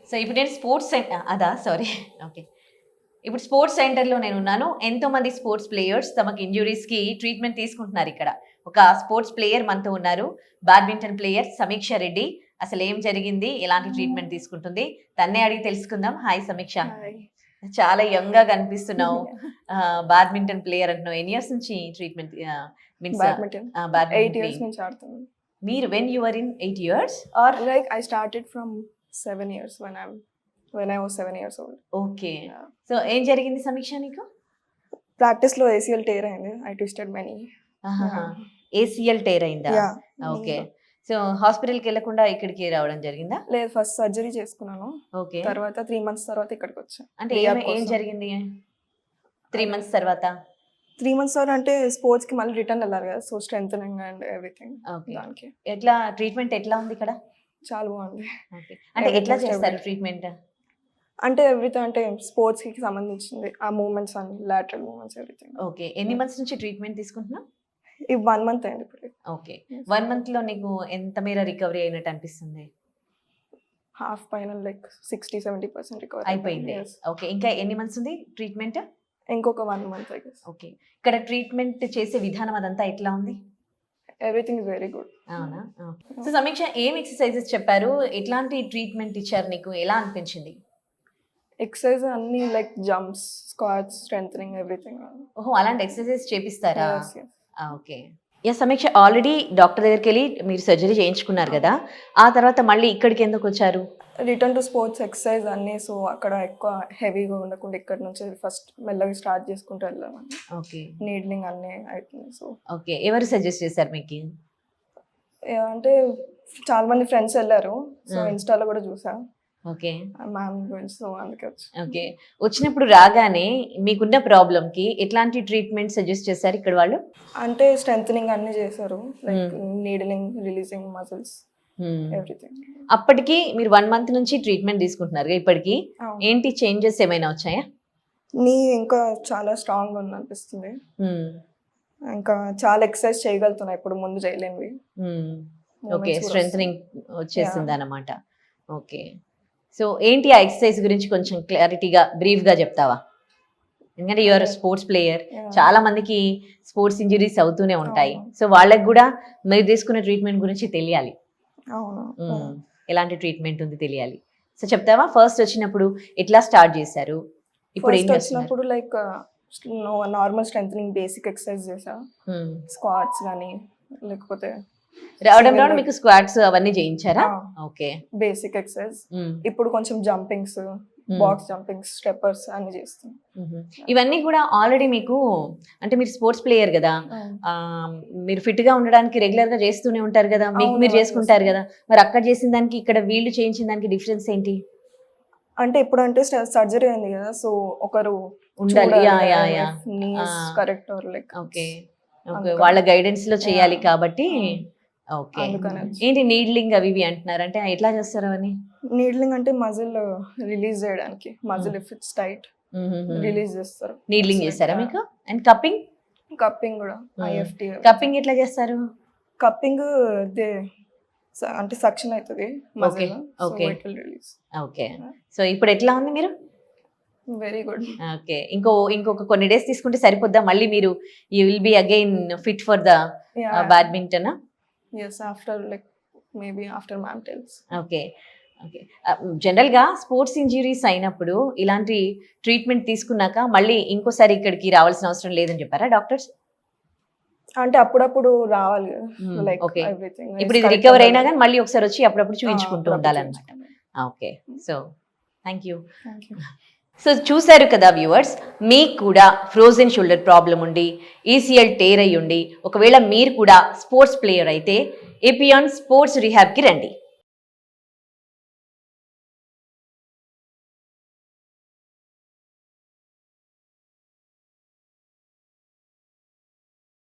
So ఇప్పుడు నేను sports అదా సారీ ఓకే ఇప్పుడు స్పోర్ట్స్ సెంటర్లో నేను ఉన్నాను. ఎంతోమంది స్పోర్ట్స్ ప్లేయర్స్ తమకు ఇంజురీస్కి ట్రీట్మెంట్ తీసుకుంటున్నారు. ఇక్కడ ఒక స్పోర్ట్స్ ప్లేయర్ మనతో ఉన్నారు, బ్యాడ్మింటన్ ప్లేయర్ సమీక్ష రెడ్డి. అసలు ఏం జరిగింది, ఎలాంటి ట్రీట్మెంట్ తీసుకుంటుంది, తన్నే అడిగి తెలుసుకుందాం. హాయ్ సమీక్ష, చాలా యంగ్ గా కనిపిస్తున్నావు. బ్యాడ్మింటన్ ప్లేయర్ అంటున్నావు. ఎన్ని ఇయర్స్ నుంచి ట్రీట్మెంట్ మీన్స్ బ్యాడ్మింటన్ 8 years నుంచి ఆడుతున్నాను. మీరు when you were in 8 years or like I started from 7 years when I was 7 years old. Okay. So ఏం జరిగింది సమీక్ష నీకు? ప్రాక్టీస్ లో ACL టేర్ అయింది. I twisted my knee. ACL tear అయిందా? Yeah. ఓకే. సో హాస్పిటల్కి వెళ్ళకుండా ఇక్కడికి రావడం జరిగిందా? లేదు, ఫస్ట్ సర్జరీ చేసుకున్నాను. ఓకే. తర్వాత 3 months తర్వాత ఇక్కడికి వచ్చాను. అంటే ఏం జరిగింది 3 months తర్వాత? 3 months తర్వాత అంటే స్పోర్ట్స్ కి మళ్ళీ రిటర్న్ వెళ్ళాలి కదా, సో స్ట్రెంథనింగ్ అండ్ ఎవ్రీథింగ్. దానికి ఎట్లా ట్రీట్మెంట్ ఎట్లా ఉంది ఇక్కడ? చాలా బాగుంది. అంటే ఎట్లా చేస్తారు ట్రీట్మెంట్? అంటే ఎవ్రీథింగ్ అంటే స్పోర్ట్స్ కి సంబంధించింది, ఆ మూవ్మెంట్స్ అన్ని లాటరల్ మూవ్మెంట్స్ ఎవ్రీథింగ్. ఓకే. ఎన్ని మంత్స్ నుంచి ట్రీట్మెంట్ తీసుకుంటున్నావు? ఈ 1 month అయింది ఇప్పుడు. ఓకే. 1 month లో నీకు ఎంత మేర రికవరీ అయినట్టు అనిపిస్తుంది? హాఫ్ పైన లైక్ 60-70% రికవరీ అయిపోయింది. ఓకే. ఇంకా ఎన్ని మంత్స్ ఉంది ట్రీట్మెంట్? ఇంకొక 1 month I guess. ఓకే. ఇక్కడ ట్రీట్మెంట్ చేసే విధానం అదంతా ఎట్లా ఉంది? Everything is very good. అవునా? సో సమీక్ష, ఏం ఎక్సర్సైజెస్ చెప్పారు, ఎట్లాంటి ట్రీట్మెంట్ ఇచ్చారు నీకు, ఎలా అనిపించింది? ఎక్సర్సైజ్ అన్ని like jumps, squats, strengthening everything. ఓహో, అలాంటి ఎక్సర్సైజ్ చేపిస్తారా? ఓకే. సమీక్ష, ఆల్రెడీ డాక్టర్ దగ్గరికి వెళ్ళి మీరు సర్జరీ చేయించుకున్నారు కదా, ఆ తర్వాత మళ్ళీ ఇక్కడికి ఎందుకు వచ్చారు? రిటర్న్ టు స్పోర్ట్స్ ఎక్సర్సైజ్ అన్ని, సో అక్కడ ఎక్కువ హెవీగా ఉండకుండా ఇక్కడ నుంచి ఫస్ట్ మెల్లగా స్టార్ట్ చేసుకుంటూ వెళ్ళామని. ఓకే. నీడ్లింగ్ అన్ని అవుతుంది. So okay. ఎవరు సజెస్ట్ చేశారు మీకు? అంటే చాలా మంది ఫ్రెండ్స్ వెళ్ళారు, సో ఇన్స్టాలో కూడా చూసా. ఓకే. మ్యామ్ గురించి, సో అందుకే వచ్చి. ఓకే. వచ్చినప్పుడు రాగానే మీకున్న ప్రాబ్లమ్ కి ఎట్లాంటి ట్రీట్మెంట్ సజెస్ట్ చేశారు ఇక్కడ వాళ్ళు? అంటే స్ట్రెంథనింగ్ అన్ని చేశారు, like needling, releasing muscles everything. అప్పటికి మీరు 1 month నుంచి ట్రీట్మెంట్ తీసుకుంటున్నారు, ఇప్పటికి ఏంటి చేంజెస్ ఏమైనా వచ్చాయా? నీ ఇంకా చాలా స్ట్రాంగ్ ఉంది అనిపిస్తుంది. ఇంకా చాలా ఎక్సర్సైజ్ చేయగలుగుతున్నా, ఇప్పుడు ముందు చేయలేనివి. ఓకే. స్ట్రెంథనింగ్ వచ్చేసింది అన్నమాట. ఓకే. సో ఏంటి ఆ ఎక్సర్సైజ్ గురించి కొంచెం క్లారిటీగా బ్రీఫ్గా చెప్తావా? ఎందుకంటే యూఆర్ స్పోర్ట్స్ ప్లేయర్, చాలా మందికి స్పోర్ట్స్ ఇంజరీస్ అవుతూనే ఉంటాయి. సో వాళ్ళకి కూడా మీరు తీసుకున్న ట్రీట్మెంట్ గురించి తెలియాలి. ఎలాంటి ట్రీట్మెంట్ ఉంది తెలియాలి. సో చెప్తావా? ఫస్ట్ వచ్చినప్పుడు ఎట్లా స్టార్ట్ చేశారు, ఇప్పుడు ఏం వచ్చినప్పుడు like normal strengthening basic exercise చేసా, స్క్వాట్స్ కానీ లేకపోతే రావడం మీకు స్క్వాట్స్ అవన్నీ చేయించారా? ఓకే. Basic exercise. ఇప్పుడు కొంచెం జంపింగ్స్, బాక్స్ జంపింగ్స్, స్టెప్పర్స్ అన్ని చేస్తాం. ఇవన్నీ కూడా ఆల్రెడీ మీకు, అంటే మీరు స్పోర్ట్స్ ప్లేయర్ కదా, మీరు ఫిట్ గా ఉండడానికి రెగ్యులర్ గా చేస్తూనే ఉంటారు కదా, మీకు మీరు చేసుకుంటారు కదా, మరి అక్కడ చేసిన దానికి ఇక్కడ వీళ్ళు చేయించిన దానికి డిఫరెన్స్ ఏంటి? అంటే ఇప్పుడు అంటే సర్జరీ అయింది కదా, సో ఒకరు ఉండాలి. Correct or like. ఓకే. వాళ్ళ గైడెన్స్ లో చేయాలి కాబట్టి. ఓకే. ఏంటి నీడ్లింగ్ అవి ఇవి అంటున్నారు, అంటే ఎట్లా చేస్తారు అవన్నీ? నీడ్లింగ్ అంటే మజిల్ రిలీజ్ చేయడానికి, muscle if it's tight release చేస్తారు. నీడ్లింగ్ చేస్తారా మీకు? And cupping? కప్పింగ్ కూడా IFT. కప్పింగ్ ఎట్లా చేస్తారు? కప్పింగ్ అంటే సక్షన్ అవుతుంది muscle. Okay. Release. Okay. So ఇప్పుడు ఎట్లా ఉంది మీరు? Very good. ఓకే. ఇంకొక కొన్ని డేస్ తీసుకుంటే సరిపోద్దా? మళ్ళీ మీరు you will be again fit for the badminton? yes, after like maybe after ma'am tells. Okay. Okay. జనరల్గా స్పోర్ట్స్ ఇంజరీస్ అయినప్పుడు ఇలాంటి ట్రీట్మెంట్ తీసుకున్నాక మళ్ళీ ఇంకోసారి ఇక్కడికి రావాల్సిన అవసరం లేదని చెప్పారా డాక్టర్స్? అంటే అప్పుడప్పుడు రావాలి, లైక్ ఓకే. ఎవ్రీథింగ్ ఇప్పుడు ఇది రికవర్ అయినా కానీ మళ్ళీ ఒకసారి వచ్చి అప్పుడప్పుడు చూపించుకుంటూ ఉండాలన్నమాట. Okay. So thank you. So చూశారు కదా వ్యూవర్స్, మీకు కూడా ఫ్రోజన్ షోల్డర్ ప్రాబ్లం ఉండి, ACL టేర్ అయ్యి ఉండి, ఒకవేళ మీరు కూడా స్పోర్ట్స్ ప్లేయర్ అయితే ఏపియాన్ స్పోర్ట్స్ రీహాబ్కి రండి.